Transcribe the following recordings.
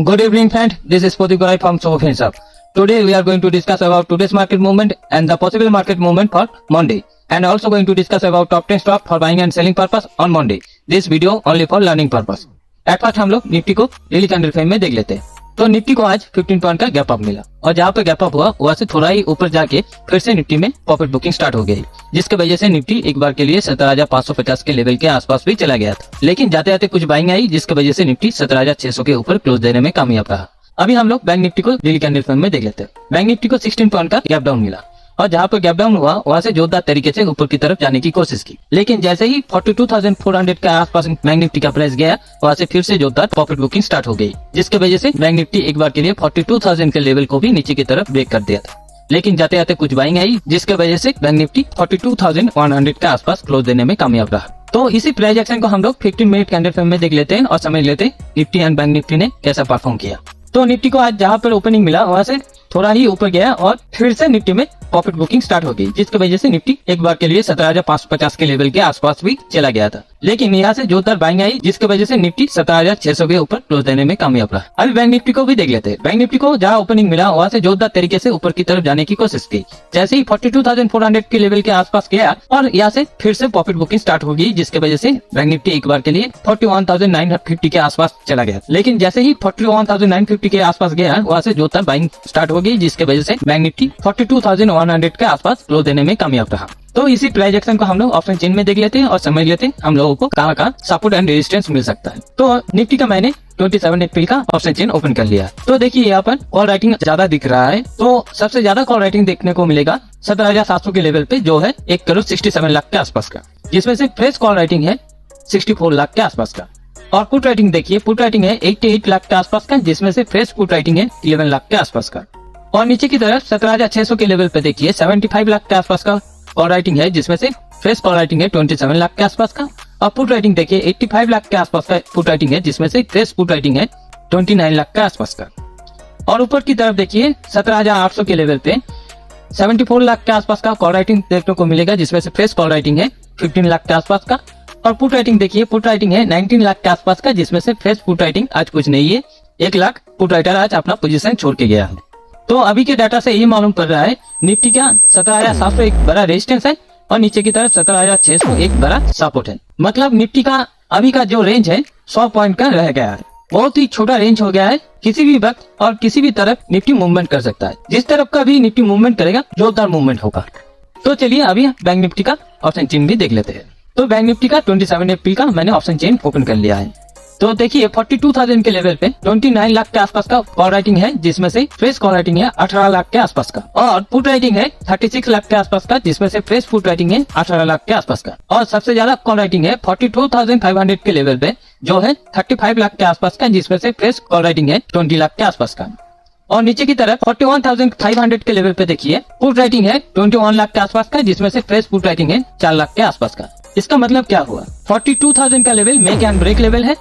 Good evening, friend. This is Pratik Gorai from Sofin's Up. Today we are going to discuss about today's market movement and the possible market movement for Monday, and also going to discuss about top 10 stock for buying and selling purpose on Monday. This video only for learning purpose. At first हम लोग Nifty को daily candle frame में देख लेते हैं। तो Nifty को आज 15 पॉइंट का गैप अप मिला और जहाँ पे गैप अप हुआ वहां से थोड़ा ही ऊपर जाके फिर से निफ्टी में प्रॉफिट बुकिंग स्टार्ट हो गई, जिसके वजह से निफ्टी एक बार के लिए 17,550 के लेवल के आसपास भी चला गया था। लेकिन जाते जाते कुछ बाइंग आई, जिसकी वजह से निफ्टी 17,600 के ऊपर क्लोज देने में कामयाब रहा। अभी हम लोग बैंक निफ्टी को डेली कैंडल फ्रेम में देख लेते हैं। बैंक निफ्टी को 16 पॉइंट का गैप डाउन मिला और जहाँ पर गैप डाउन हुआ वहां से जोरदार तरीके से ऊपर की तरफ जाने की कोशिश की, लेकिन जैसे ही 42,400 के आसपास बैंक निफ्टी का प्राइस गया वहां से फिर से जोरदार प्रॉफिट बुकिंग स्टार्ट हो गई, जिसके वजह से बैंक निफ्टी एक बार के लिए 42,000 के लेवल को भी नीचे की तरफ ब्रेक कर दिया था। लेकिन जाते जाते कुछ बाइंग आई, जिसके वजह से बैंक निफ्टी 42,100 के आसपास क्लोज देने में कामयाब रहा। तो इसी प्राइस एक्शन को हम लोग 15 मिनट कैंडल फ्रेम में देख लेते हैं और समझ लेते हैं निफ्टी एंड बैंक निफ्टी ने कैसा परफॉर्म किया। तो निफ्टी को आज जहाँ पर ओपनिंग मिला वहां से थोड़ा ही ऊपर गया और फिर से निफ्टी में प्रॉफिट बुकिंग स्टार्ट हो गई, जिसकी वजह से निफ्टी एक बार के लिए 17,550 के लेवल के आसपास भी चला गया था। लेकिन यहाँ से जोरदार बाइंग आई, जिसकी वजह से निफ्टी 17,600 के ऊपर क्लोज देने में कामयाब रहा। अभी बैंक निफ्टी को भी देख लेते हैं। बैंक निफ्टी को जहाँ ओपनिंग मिला वहाँ से जोरदार तरीके से ऊपर की तरफ जाने की कोशिश की, जैसे ही 42,400 के लेवल के आसपास गया और यहाँ से फिर से प्रॉफिट बुकिंग स्टार्ट हो गई, जिसकी वजह से बैंक निफ्टी एक बार के लिए 41,950 के आसपास चला गया। लेकिन जैसे ही 41,950 के आसपास गया वहाँ से जोरदार बाइंग स्टार्ट हो गई, जिसकी वजह से बैंक निफ्टी 42,100 के आसपास क्लोज देने में कामयाब रहा। तो इसी प्राइस एक्शन को हम लोग ऑप्शन चेन में देख लेते हैं और समझ लेते हैं हम लोगों को कहाँ कहाँ सपोर्ट एंड रेजिस्टेंस मिल सकता है। तो निफ्टी का मैंने 27 अप्रैल का ऑप्शन चेन ओपन कर लिया। तो देखिए यहाँ पर कॉल राइटिंग ज्यादा दिख रहा है, तो सबसे ज्यादा कॉल राइटिंग देखने को मिलेगा 17,700 के लेवल पे, जो है 1,67 लाख के आसपास का, जिसमें से फ्रेश कॉल राइटिंग है 64 लाख के आसपास का। और पुट राइटिंग देखिए, पुट राइटिंग है 88 लाख के आसपास का, जिसमें से फ्रेश पुट राइटिंग है 11 लाख के आसपास का। और नीचे की तरफ 17,600 के लेवल पे देखिए 75 लाख के आसपास का कॉल राइटिंग है, जिसमें से फ्रेश कॉल राइटिंग है 27 लाख के आसपास का। और पुट राइटिंग देखिए 85 लाख के आसपास का पुट राइटिंग है, जिसमें से फ्रेश पुट राइटिंग है 29 लाख के आसपास का। और ऊपर की तरफ देखिए 17,800 के लेवल पे 74 लाख के आसपास का कॉल राइटिंग देखने को मिलेगा, जिसमें से फ्रेश कॉल राइटिंग है 15 लाख के आसपास का। और पुट राइटिंग देखिए, पुट राइटिंग है 19 लाख के आसपास का, जिसमें से फ्रेश पुट राइटिंग आज कुछ नहीं है, 1 लाख पुट राइटर आज अपना पोजीशन छोड़ के गया है। तो अभी के डाटा से ये मालूम पड़ रहा है निफ्टी का 17,700 एक बड़ा रेजिस्टेंस है और नीचे की तरफ 17,600 एक बड़ा सपोर्ट है। मतलब निफ्टी का अभी का जो रेंज है 100 पॉइंट का रह गया है, बहुत ही छोटा रेंज हो गया है। किसी भी वक्त और किसी भी तरफ निफ्टी मूवमेंट कर सकता है, जिस तरफ का भी निफ्टी मूवमेंट करेगा जोरदार मूवमेंट होगा। तो चलिए अभी बैंक निफ्टी का ऑप्शन चेन भी देख लेते हैं। तो बैंक निफ्टी का 27 अप्रैल का मैंने ऑप्शन चेन ओपन कर लिया है। तो देखिए 42,000 के लेवल पे 29 लाख के आसपास का कॉल राइटिंग है, जिसमें से फ्रेश कॉल राइटिंग है 18 लाख के आसपास का। और पुट राइटिंग है 36 लाख के आसपास का, जिसमें से फ्रेश पुट राइटिंग है 18 लाख के आसपास का। और सबसे ज्यादा कॉल राइटिंग है 42,500 के लेवल पे, जो है 35 लाख के आसपास का, जिसमें से फ्रेश कॉल राइटिंग है 20 लाख के आसपास का। और नीचे की तरफ 41,500 के लेवल पे देखिए पुट राइटिंग है 21 लाख के आसपास का, जिसमें से फ्रेश पुट राइटिंग है 4 लाख के आसपास का। इसका मतलब क्या हुआ, 42,000 का level make and break level है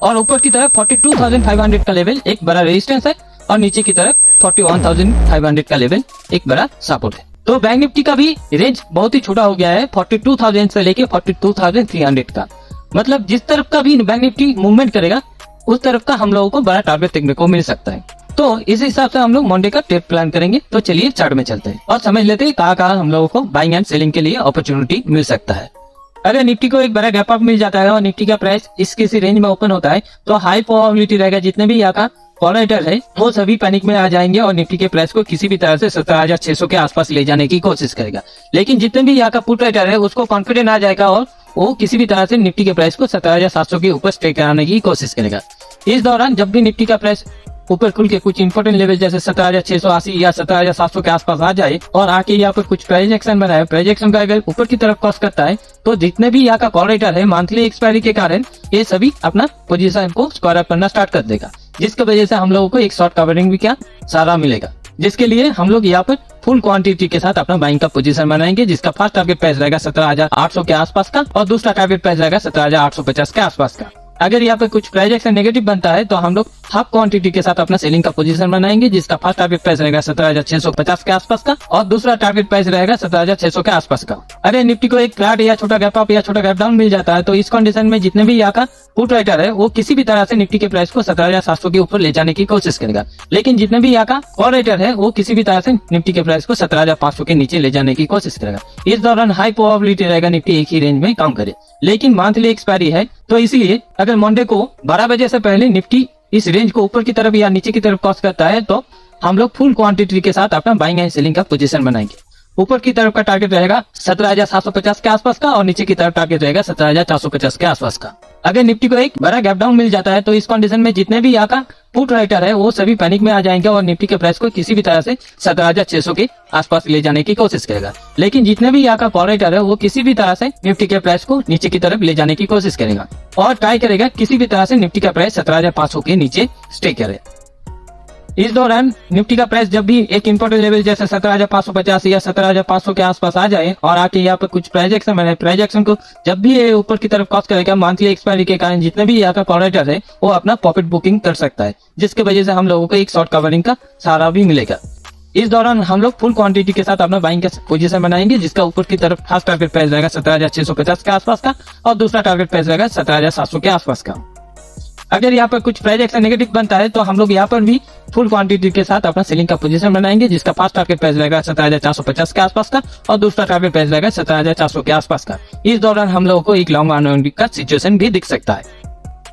और ऊपर की तरफ 42,500 का लेवल एक बड़ा रेजिस्टेंस है और नीचे की तरफ 41,500 का लेवल एक बड़ा सपोर्ट है। तो बैंक निफ्टी का भी रेंज बहुत ही छोटा हो गया है, 42,000 से लेके 42,300 का। मतलब जिस तरफ का भी बैंक निफ्टी मूवमेंट करेगा उस तरफ का हम लोगों को बड़ा टारगेट देखने को मिल सकता है। तो इस हिसाब से हम लोग मंडे का ट्रेड प्लान करेंगे। तो चलिए चार्ट में चलते हैं और समझ लेते हैं कहाँ कहाँ हम लोगों को बाइंग एंड सेलिंग के लिए अपॉर्चुनिटी मिल सकता है। अगर निफ्टी को एक बड़ा गैप अप मिल जाता है और निफ्टी का प्राइस इस किसी रेंज में ओपन होता है तो हाई प्रोबेबिलिटी रहेगा जितने भी यहाँ का कॉल राइटर है वो सभी पैनिक में आ जाएंगे और निफ्टी के प्राइस को किसी भी तरह से 17,600 के आसपास ले जाने की कोशिश करेगा। लेकिन जितने भी यहाँ का पुट राइटर है उसको कॉन्फिडेंट आ जाएगा और वो किसी भी तरह से निफ्टी के प्राइस को 17,700 के ऊपर स्टे कराने की कोशिश करेगा। इस दौरान जब भी निफ्टी का प्राइस ऊपर खुल के कुछ इंपोर्टेंट लेवल जैसे 17,680 या 17,700 के आसपास आ जाए और आके यहाँ पर कुछ प्राइस एक्शन बनाए, प्राइस एक्शन का अगर ऊपर की तरफ क्रॉस करता है तो जितने भी यहाँ का कॉल राइटर है मंथली एक्सपायरी के कारण ये सभी अपना पोजीशन को स्क्वायर अप करना स्टार्ट कर देगा, जिसकी वजह से हम लोगों को एक शॉर्ट कवरिंग भी क्या सारा मिलेगा, जिसके लिए हम लोग यहाँ पर फुल क्वांटिटी के साथ अपना बाइंग का पोजीशन बनाएंगे, जिसका फर्स्ट टारगेट प्राइस रहेगा 17,800 के आसपास का और दूसरा टारगेट प्राइस रहेगा 17,850 के आसपास का। अगर यहाँ पे कुछ प्राइस एक्शन नेगेटिव बनता है तो हम लोग हाफ क्वांटिटी के साथ अपना सेलिंग का पोजीशन बनाएंगे, जिसका फर्स्ट टारगेट प्राइस रहेगा 17,650 के आसपास का और दूसरा टारगेट प्राइस रहेगा 17,600 के आसपास का। अगर निफ्टी को एक फ्लैट या छोटा गैप अप या छोटा गैप डाउन मिल जाता है तो इस कंडीशन में जितने भी यहाँ का पुट राइटर है वो किसी भी तरह से निफ्टी के प्राइस को 17,700 के ऊपर ले जाने की कोशिश करेगा, लेकिन जितने भी यहाँ का कॉल राइटर है वो किसी भी तरह से निफ्टी के प्राइस को 17,500 के नीचे ले जाने की कोशिश करेगा। इस दौरान हाई प्रोबेबिलिटी रहेगा निफ्टी एक ही रेंज में काम करे, लेकिन मंथली एक्सपायरी है तो इसलिए अगर मंडे को 12 बजे से पहले निफ्टी इस रेंज को ऊपर की तरफ या नीचे की तरफ क्रॉस करता है तो हम लोग फुल क्वांटिटी के साथ अपना बाइंग एंड सेलिंग का पोजीशन बनाएंगे। ऊपर की तरफ का टारगेट रहेगा 17,750 के आसपास का और नीचे की तरफ टारगेट रहेगा 17,450 के आसपास का। अगर निफ्टी को एक बड़ा गैप डाउन मिल जाता है तो इस कंडीशन में जितने भी यहाँ का पुट राइटर है वो सभी पैनिक में आ जाएंगे और निफ्टी के प्राइस को किसी भी तरह से 17,600 के आसपास ले जाने की कोशिश करेगा, लेकिन जितने भी यहाँ का कॉल राइटर है वो किसी भी तरह से निफ्टी के प्राइस को नीचे की तरफ ले जाने की कोशिश करेगा और ट्राई करेगा किसी भी तरह से निफ्टी का प्राइस 17,500 के नीचे स्टे करे। इस दौरान निफ्टी का प्राइस जब भी एक इंपॉर्टेंट लेवल जैसे 17,550 या 17,500 के आसपास आ जाए और आके यहाँ पर कुछ प्राइस एक्शन बने, प्राइस एक्शन को जब भी ये ऊपर की तरफ क्रॉस करेगा मंथली एक्सपायरी के कारण जितने भी यहाँ का कॉल राइटर है वो अपना प्रॉफिट बुकिंग कर सकता है, जिसके वजह से हम लोगों को एक शॉर्ट कवरिंग का सहारा भी मिलेगा। इस दौरान हम लोग फुल क्वांटिटी के साथ अपना बाइंग का पोजीशन बनाएंगे, जिसका ऊपर की तरफ फर्स्ट टारगेट प्राइस रहेगा 17,650 के आसपास का और दूसरा टारगेट प्राइस रहेगा 17,700 के आसपास का। अगर यहाँ पर कुछ प्राइस एक्शन नेगेटिव बनता है तो हम लोग यहाँ पर भी फुल क्वांटिटी के साथ अपना सेलिंग का पोजीशन बनाएंगे, जिसका फर्स्ट टारगेट प्राइस रहेगा 17,450 के आसपास का और दूसरा टारगेट प्राइस रहेगा 17,400 के आसपास का। इस दौरान हम लोगों को एक लॉन्ग रन का सिचुएशन भी दिख सकता है।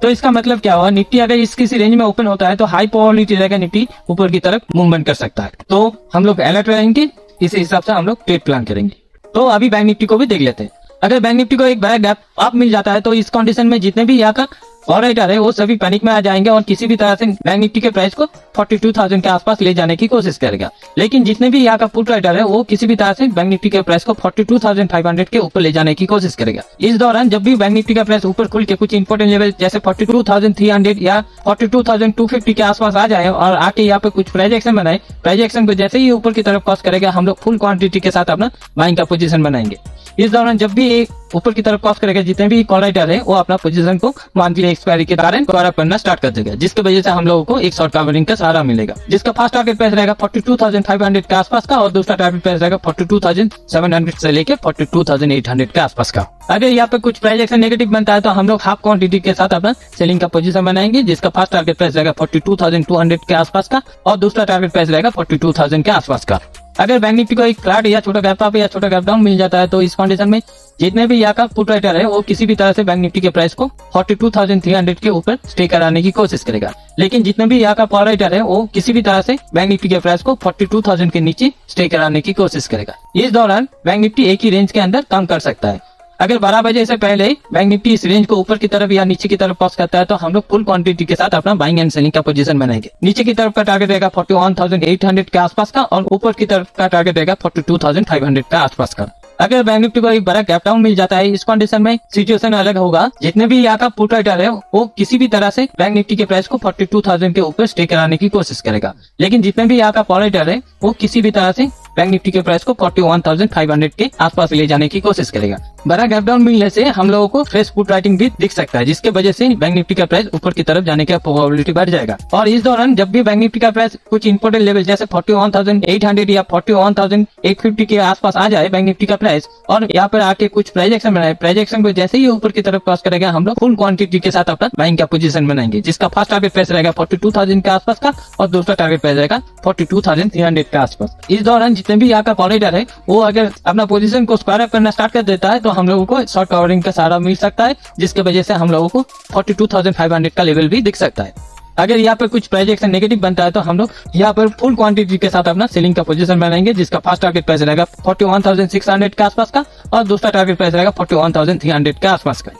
तो इसका मतलब क्या हुआ, निफ्टी अगर इस किसी रेंज में ओपन होता है तो हाई प्रोबेबिलिटी रहेगा निफ्टी ऊपर की तरफ मूवमेंट कर सकता है, तो हम लोग अलर्ट रहेंगे, इस हिसाब से हम लोग ट्रेड प्लान करेंगे। तो अभी बैंक निफ्टी को भी देख लेते हैं। अगर बैंक निफ्टी को एक बड़ा गैप अप मिल जाता है तो इस कंडीशन में जितने भी यहाँ का कॉल राइटर है वो सभी पैनिक में आ जाएंगे और किसी भी तरह से बैंक निफ्टी के प्राइस को 42,000 के आसपास ले जाने की कोशिश करेगा, लेकिन जितने भी यहाँ का पुट राइटर है वो किसी भी तरह से बैंक निफ्टी के प्राइस को 42,500 के ऊपर ले जाने की कोशिश करेगा। इस दौरान जब भी बैंक निफ्टी का प्राइस ऊपर खुल के कुछ इंपोर्टेंट लेवल जैसे 42,300 या 42,250 के आसपास आ जाए और आके यहाँ पे कुछ प्राइस एक्शन बनाए, प्राइस एक्शन को जैसे ही ऊपर की तरफ क्रॉस करेगा हम लोग फुल क्वांटिटी के साथ अपना बाइंग का पोजीशन बनाएंगे। इस दौरान जब भी ऊपर की तरफ क्रॉस करेगा जितने भी कॉल राइटर है वो अपना पोजीशन को मंथली एक्सपायरी के कारण कवर अप करना स्टार्ट कर देगा, जिसकी वजह से हम लोगों को एक शॉर्ट कवरिंग का सहारा मिलेगा, जिसका फर्स्ट टारगेट प्राइस रहेगा 42,500 के आसपास का और दूसरा टारगेट प्राइस रहेगा 42,700 से लेके 42,800 के आसपास का। अगर यहाँ पे कुछ प्राइस एक्शन नेगेटिव बनता है तो हम लोग हाफ क्वांटिटी के साथ अपना सेलिंग का पोजीशन बनाएंगे, जिसका फर्स्ट टारगेट प्राइस रहेगा 42,200 के आसपास का और दूसरा टारगेट प्राइस रहेगा 42,000 के आसपास का। अगर बैंक निफ्टी को एक फ्लैट या छोटा गैप अप या छोटा गैप डाउन मिल जाता है तो इस कंडीशन में जितने भी यहाँ का पुट राइटर है वो किसी भी तरह से बैंक निफ्टी के प्राइस को 42,300 के ऊपर स्टे कराने की कोशिश करेगा, लेकिन जितने भी यहाँ का कॉल राइटर है वो किसी भी तरह से बैंक निफ्टी के प्राइस को 42,000 के नीचे स्टे कराने की कोशिश करेगा। इस दौरान बैंक निफ्टी एक ही रेंज के अंदर काम कर सकता है। अगर 12 बजे से पहले बैंक निफ्टी इस रेंज को ऊपर की तरफ या नीचे की तरफ क्रॉस करता है तो हम लोग फुल क्वांटिटी के साथ अपना बाइंग एंड सेलिंग का पोजीशन बनाएंगे। नीचे की तरफ का टारगेट रहेगा 41,800 के आसपास का और ऊपर की तरफ का टारगेट रहेगा 42,500 के आसपास का। अगर बैंक निफ्टी को एक बड़ा गैप डाउन मिल जाता है इस कंडीशन में सिचुएशन अलग होगा, जितने भी यहाँ का पुट राइटर है वो किसी भी तरह से बैंक निफ्टी के प्राइस को 42,000 के ऊपर स्टे कराने की कोशिश करेगा, लेकिन जितने भी यहाँ का कॉल राइटर है वो किसी भी तरह से बैंक निफ्टी के प्राइस को 41,500 के आसपास ले जाने की कोशिश करेगा। बड़ा गैप डाउन मिलने से हम लोगों को फ्रेश पुट राइटिंग भी दिख सकता है, जिसके वजह से बैंक निफ्टी का प्राइस ऊपर की तरफ जाने का प्रोबेबिलिटी बढ़ जाएगा। और इस दौरान जब भी बैंक निफ्टी का प्राइस कुछ इंपोर्टेंट लेवल जैसे 41,800 या 41,850 के आसपास आ जाए बैंक निफ्टी का प्राइस और यहाँ पर आके कुछ प्राइस एक्शन बनाए, प्राइस एक्शन को जैसे ही ऊपर की तरफ क्रॉस करेगा हम लोग फुल क्वांटिटी के साथ अपना बाइंग का पोजीशन बनाएंगे, जिसका फर्स्ट टारगेट प्राइस रहेगा 42,000 के आसपास का और दूसरा टारगेट प्राइस रहेगा 42,300 के आसपास। इस दौरान जितने भी यहाँ का कॉल राइटर है वो अगर अपना पोजीशन को स्क्वायर अप करना स्टार्ट कर देता है तो हम लोगों को शॉर्ट कवरिंग का सहारा मिल सकता है, जिसके वजह से हम लोगों को 42,500 का लेवल भी दिख सकता है। अगर यहाँ पर कुछ प्राइस एक्शन नेगेटिव बनता है तो हम लोग यहाँ पर फुल क्वांटिटी के साथ अपना सेलिंग का पोजीशन बनाएंगे, जिसका फर्स्ट टारगेट प्राइस रहेगा 41,600 के आसपास का और दूसरा टारगेट प्राइस रहेगा 41,300 के आसपास का।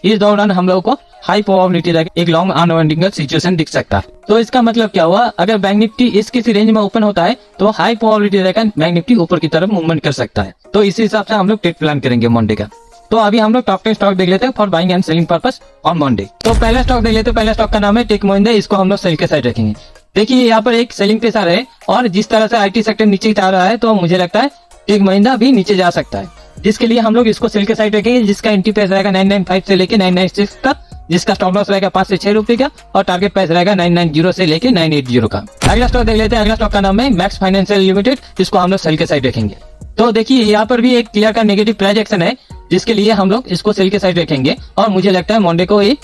इस दौरान हम लोगों को हाई प्रोबेबिलिटी रहेगा एक लॉन्ग अनवाइंडिंग सिचुएशन दिख सकता है। तो इसका मतलब क्या हुआ, अगर बैंक निफ्टी इस किसी रेंज में ओपन होता है तो हाई प्रोबेबिलिटी रहेगा बैंक निफ्टी ऊपर की तरफ मूवमेंट कर सकता है। तो इसी हिसाब से हम लोग ट्रेड प्लान करेंगे मंडे का। तो अभी हम लोग टॉप 10 स्टॉक देख लेते हैं for buying and selling purpose on Monday. तो पहला स्टॉक देख लेते हैं। पहला स्टॉक का नाम है टेक महिंद्रा, इसको हम लोग सेल के साइड रखेंगे। देखिए यहाँ पर एक सेलिंग प्रेशर है और जिस तरह से आईटी सेक्टर नीचे जा रहा है तो मुझे लगता है टेक महिंद्रा भी नीचे जा सकता है, जिसके लिए हम लोग इसको सेल के साइड रखेंगे, जिसका एंट्री प्राइस रहेगा 995 से लेके 996 तक, जिसका स्टॉप लॉस रहेगा 5 से 6 रुपए का और टारगेट प्राइस रहेगा 990 से लेके 980 का। अगला स्टॉक देख लेते हैं। अगला स्टॉक का नाम है मैक्स फाइनेंशियल लिमिटेड, जिसको हम लोग सेल के साइड रखेंगे। तो देखिए यहाँ पर भी एक क्लियर का नेगेटिव प्राइस एक्शन है, जिसके लिए हम लोग इसको सेल के साइड रखेंगे और मुझे लगता है मंडे को ये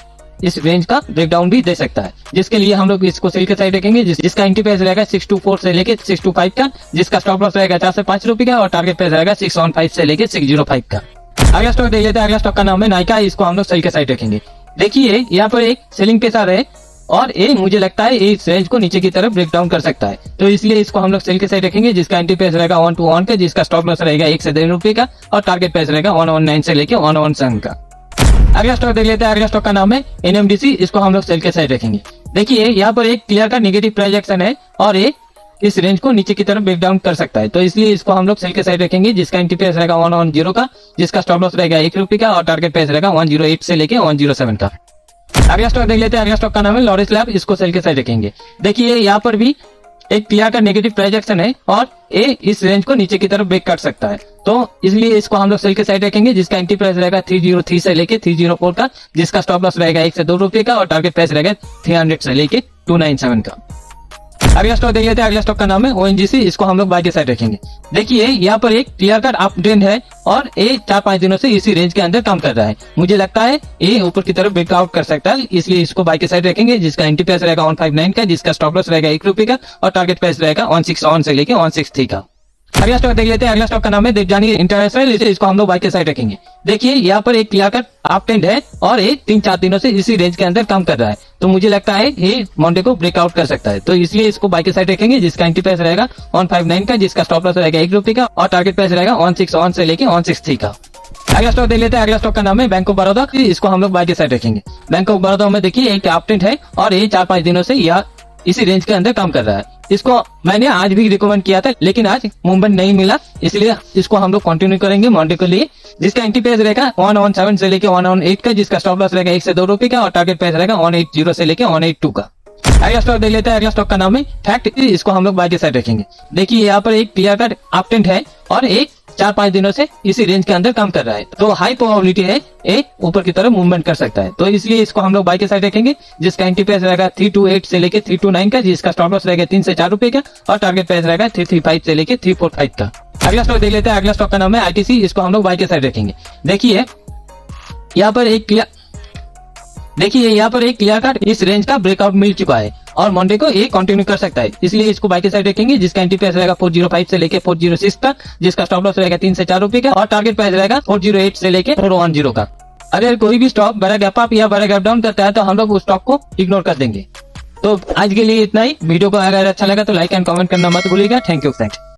इस रेंज का ब्रेकडाउन भी दे सकता है, जिसके लिए हम लोग इसको सेल के साइड रखेंगे। जिसका एंट्री प्राइस रहेगा 624 से लेके 625 का, जिसका स्टॉप लॉस रहेगा 4 से 5 रुपए का और टारगेट प्राइस रहेगा 615 से लेके 605 का। अगला स्टॉक देख लेते हैं। अगला स्टॉक का नाम है नाइका, इसको हम लोग सेल के साइड रखेंगे। देखिए यहाँ पर एक सेलिंग प्रेशर है और ये मुझे लगता है इस रेंज को नीचे की तरफ ब्रेक डाउन कर सकता है, तो इसलिए इसको हम लोग सेल के साइड रखेंगे। जिसका एंट्री प्राइस रहेगा 121 का, जिसका स्टॉप लॉस रहेगा 1 से 1.5 रुपए का और टारगेट प्राइस रहेगा 119 से लेके 117 का। अगला स्टॉक देख लेते हैं। अगला स्टॉक का नाम है एनएमडीसी, इसको हम लोग सेल के साइड रखेंगे। देखिए यहाँ पर एक क्लियर का नेगेटिव प्राइस एक्शन है और ये इस रेंज को नीचे की तरफ ब्रेक डाउन कर सकता है, तो इसलिए इसको हम लोग सेल के साइड रखेंगे। जिसका एंट्री प्राइस रहेगा 110 का, जिसका स्टॉप लॉस रहेगा 1 रुपए का और टारगेट प्राइस रहेगा 108 से लेके 107 का। अगला स्टॉक देख लेते हैं। अगला स्टॉक का नाम है लॉरेंस लैब, इसको सेल के साइड रखेंगे। देखिए यहाँ पर भी एक क्लियर का नेगेटिव प्राइस एक्शन है और ये इस रेंज को नीचे की तरफ ब्रेक कर सकता है, तो इसलिए इसको हम लोग सेल के साइड रखेंगे। जिसका एंट्री प्राइस रहेगा 303 से लेके 304 का, जिसका स्टॉप लॉस रहेगा 1 से 2 रुपए का और टारगेट प्राइस रहेगा 300 से लेके 297 का। अगला स्टॉक देख लेते हैं। अगला स्टॉक का नाम है ओएनजीसी, इसको हम लोग बाय के साइड रखेंगे। देखिए यहाँ पर एक क्लियर कट अप ट्रेंड है और ये 4-5 दिनों से इसी रेंज के अंदर काम कर रहा है। मुझे लगता है ये ऊपर की तरफ ब्रेकआउट कर सकता है, इसलिए इसको बाय के साइड रखेंगे। जिसका एंट्री प्राइस रहेगा 159 का, जिसका स्टॉप लॉस रहेगा 1 रुपए का और टारगेट प्राइस रहेगा 161 से लेके 163 का। अगला स्टॉक देख लेते हैं। अगला स्टॉक का नाम है देवजानी इंटरनेशनल, इसको हम लोग बाय के साइड रखेंगे। देखिए यहाँ पर एक क्लियर कट अप ट्रेंड है और ये 3-4 दिनों से इसी रेंज के अंदर काम कर रहा है, तो मुझे लगता है ये मंडे को ब्रेकआउट कर सकता है, तो इसलिए इसको बाय के साइड रखेंगे। जिसका एंट्री प्राइस रहेगा 159 का, जिसका स्टॉप लॉस रहेगा 1 रुपए का और टारगेट प्राइस रहेगा 161 से लेके 163 का। अगला स्टॉक देख लेते हैं। अगला स्टॉक का नाम है बैंक ऑफ बड़ौदा, इसको हम लोग बाय के साइड रखेंगे। बैंक ऑफ बड़ौदा में देखिए एक अप ट्रेंड है और ये 4-5 दिनों से यह इसी रेंज के अंदर काम कर रहा है। इसको मैंने आज भी रिकमेंड किया था, लेकिन आज मूवमेंट नहीं मिला, इसलिए इसको हम लोग कंटिन्यू करेंगे मंडे के लिए। जिसका एंट्री प्राइस रहेगा 117 से लेके 118 का, जिसका स्टॉप लॉस रहेगा 1 से 2 रुपए का और टारगेट प्राइस रहेगा 180 से लेके 182 का। अगला स्टॉक देख लेते हैं। अगला स्टॉक का नाम है फैक्ट, इसको हम लोग बाय के साइड रखेंगे। देखिए यहाँ पर एक क्लियर कट अप ट्रेंड है और एक 4-5 दिनों से इसी रेंज के अंदर काम कर रहा है, तो हाई प्रोबेबिलिटी है एक ऊपर की तरफ मूवमेंट कर सकता है, तो इसलिए इसको हम लोग बाय के साइड रखेंगे। जिसका एंट्री प्राइस रहेगा 328 से लेके 329 का, जिसका स्टॉप लॉस रहेगा 3 से 4 रुपए का और टारगेट प्राइस रहेगा 335 से लेके 345 का। अगला स्टॉक देख लेते हैं। अगला स्टॉक का नाम है आईटीसी, इसको हम लोग बाय के साइड रखेंगे। देखिए यहाँ पर एक क्लियर कट इस रेंज का ब्रेकआउट मिल चुका है और मंडे को ये कंटिन्यू कर सकता है, इसलिए इसको बाय के साइड रखेंगे। जिसका एंट्री प्राइस रहेगा 405 से लेके 406 का, जिसका स्टॉप लॉस रहेगा 3 से 4 रुपए का और टारगेट प्राइस रहेगा 408 से लेके 410 का। अगर कोई भी स्टॉक बड़ा गैप अप या बड़ा गैप डाउन करता है तो हम लोग उस स्टॉक को इग्नोर कर देंगे। तो आज के लिए इतना ही। वीडियो को अगर अच्छा लगा तो लाइक एंड कमेंट करना मत भूलिएगा। Thank you friends.